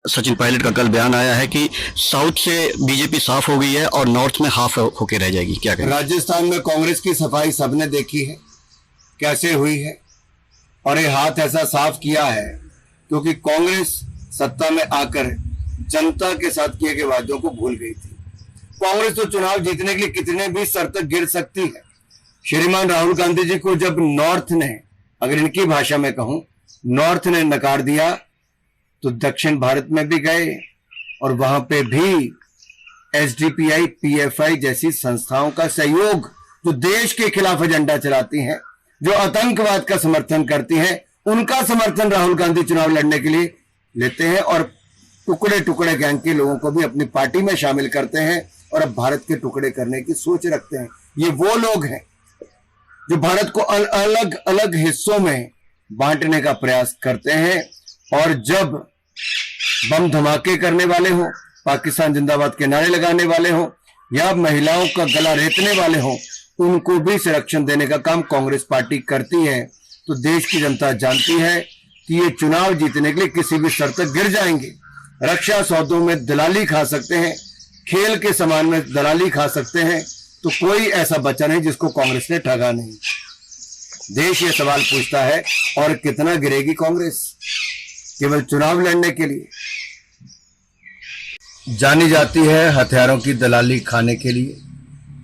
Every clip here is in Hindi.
सचिन पायलट का कल बयान आया है कि साउथ से बीजेपी साफ हो गई है और नॉर्थ में हाफ होके रह जाएगी, क्या कहें? राजस्थान में कांग्रेस की सफाई सबने देखी है कैसे हुई है, और ये हाथ ऐसा साफ किया है क्योंकि कांग्रेस सत्ता में आकर जनता के साथ किए गए वादों को भूल गई थी। कांग्रेस तो चुनाव जीतने के लिए कितने भी स्तर तक गिर सकती है। श्रीमान राहुल गांधी जी को जब नॉर्थ ने, अगर इनकी भाषा में कहूं, नॉर्थ ने नकार दिया तो दक्षिण भारत में भी गए और वहां पे भी एसडीपीआई, पीएफआई जैसी संस्थाओं का सहयोग, जो देश के खिलाफ एजेंडा चलाती हैं, जो आतंकवाद का समर्थन करती हैं, उनका समर्थन राहुल गांधी चुनाव लड़ने के लिए लेते हैं और टुकड़े टुकड़े गैंग के लोगों को भी अपनी पार्टी में शामिल करते हैं और अब भारत के टुकड़े करने की सोच रखते हैं। ये वो लोग हैं जो भारत को अलग अलग हिस्सों में बांटने का प्रयास करते हैं, और जब बम धमाके करने वाले हो, पाकिस्तान जिंदाबाद के नारे लगाने वाले हो या महिलाओं का गला रेतने वाले हो, उनको भी संरक्षण देने का काम कांग्रेस पार्टी करती है। तो देश की जनता जानती है कि ये चुनाव जीतने के लिए किसी भी स्तर तक गिर जाएंगे। रक्षा सौदों में दलाली खा सकते हैं, खेल के सामान में दलाली खा सकते हैं, तो कोई ऐसा बचा नहीं जिसको कांग्रेस ने ठगा नहीं। देश ये सवाल पूछता है, और कितना गिरेगी कांग्रेस केवल चुनाव लड़ने के लिए? जानी जाती है हथियारों की दलाली खाने के लिए।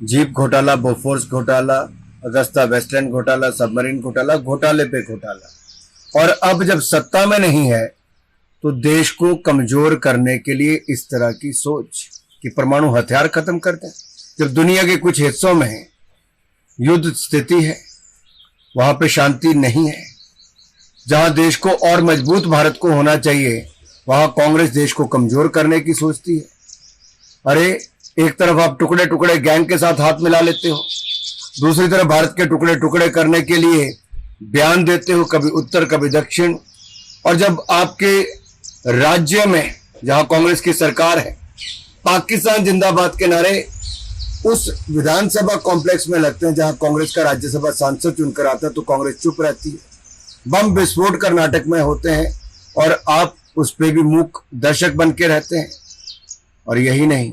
जीप घोटाला, बोफोर्स घोटाला, अगस्ता वेस्टलैंड घोटाला, सबमरीन घोटाला, घोटाले पे घोटाला। और अब जब सत्ता में नहीं है तो देश को कमजोर करने के लिए इस तरह की सोच कि परमाणु हथियार खत्म कर दें। जब दुनिया के कुछ हिस्सों में युद्ध स्थिति है, वहां पे शांति नहीं है, जहां देश को और मजबूत भारत को होना चाहिए, वहां कांग्रेस देश को कमजोर करने की सोचती है। अरे एक तरफ आप टुकड़े टुकड़े गैंग के साथ हाथ मिला लेते हो, दूसरी तरफ भारत के टुकड़े टुकड़े करने के लिए बयान देते हो, कभी उत्तर कभी दक्षिण। और जब आपके राज्य में जहां कांग्रेस की सरकार है, पाकिस्तान जिंदाबाद के नारे उस विधानसभा कॉम्प्लेक्स में लगते हैं जहां कांग्रेस का राज्यसभा सांसद चुनकर आता है, तो कांग्रेस चुप रहती है। बम विस्फोट कर्नाटक में होते हैं और आप उस पे भी मूक दर्शक बन के रहते हैं। और यही नहीं,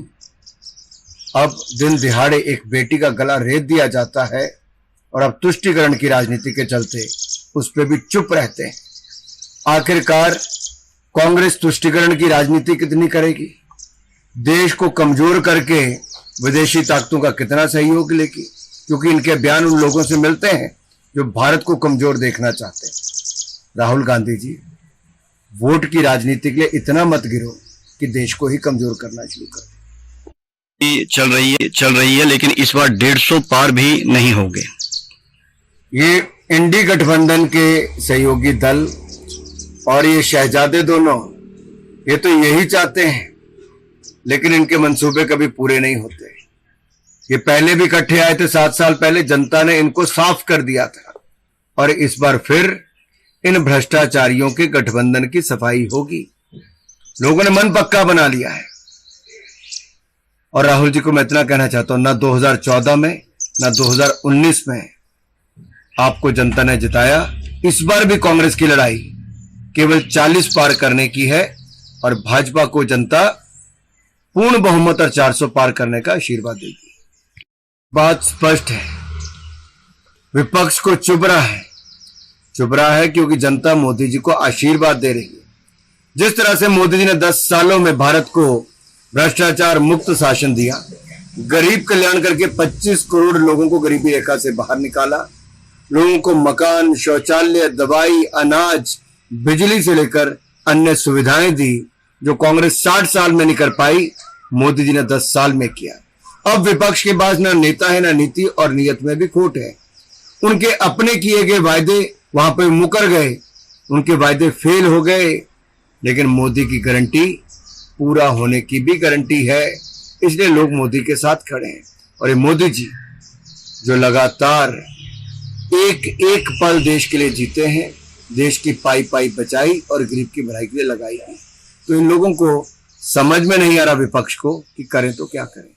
अब दिन दिहाड़े एक बेटी का गला रेत दिया जाता है और अब तुष्टीकरण की राजनीति के चलते उस पे भी चुप रहते हैं। आखिरकार कांग्रेस तुष्टीकरण की राजनीति कितनी करेगी? देश को कमजोर करके विदेशी ताकतों का कितना सहयोग लेगी? क्योंकि इनके बयान उन लोगों से मिलते हैं जो भारत को कमजोर देखना चाहते हैं। राहुल गांधी जी, वोट की राजनीति के लिए इतना मत गिरो कि देश को ही कमजोर करना शुरू कर। चल रही है लेकिन इस बार 150 पार भी नहीं होंगे। ये इंडी गठबंधन के सहयोगी दल और ये शहजादे दोनों, ये तो यही चाहते हैं, लेकिन इनके मंसूबे कभी पूरे नहीं होते। ये पहले भी इकट्ठे आए थे 7 साल पहले, जनता ने इनको साफ कर दिया था, और इस बार फिर इन भ्रष्टाचारियों के गठबंधन की सफाई होगी। लोगों ने मन पक्का बना लिया है। और राहुल जी को मैं इतना कहना चाहता हूं, ना 2014 में ना 2019 में आपको जनता ने जिताया। इस बार भी कांग्रेस की लड़ाई केवल 40 पार करने की है और भाजपा को जनता पूर्ण बहुमत और 400 पार करने का आशीर्वाद देगी। बात स्पष्ट है, विपक्ष को चुभ रहा है क्योंकि जनता मोदी जी को आशीर्वाद दे रही है। जिस तरह से मोदी जी ने 10 सालों में भारत को भ्रष्टाचार मुक्त शासन दिया, गरीब कल्याण करके 25 करोड़ लोगों को गरीबी रेखा से बाहर निकाला, लोगों को मकान, शौचालय, दवाई, अनाज, बिजली से लेकर अन्य सुविधाएं दी, जो कांग्रेस 60 साल में नहीं कर पाई, मोदी जी ने 10 साल में किया। अब विपक्ष के पास ना नेता है, ना नीति, और नीयत में भी खोट है। उनके अपने किए गए वायदे वहां पे मुकर गए, उनके वायदे फेल हो गए, लेकिन मोदी की गारंटी पूरा होने की भी गारंटी है। इसलिए लोग मोदी के साथ खड़े हैं। और ये मोदी जी जो लगातार एक एक पल देश के लिए जीते हैं, देश की पाई पाई बचाई और गरीब की भलाई के लिए लगाई है, तो इन लोगों को समझ में नहीं आ रहा विपक्ष को कि करें तो क्या करें।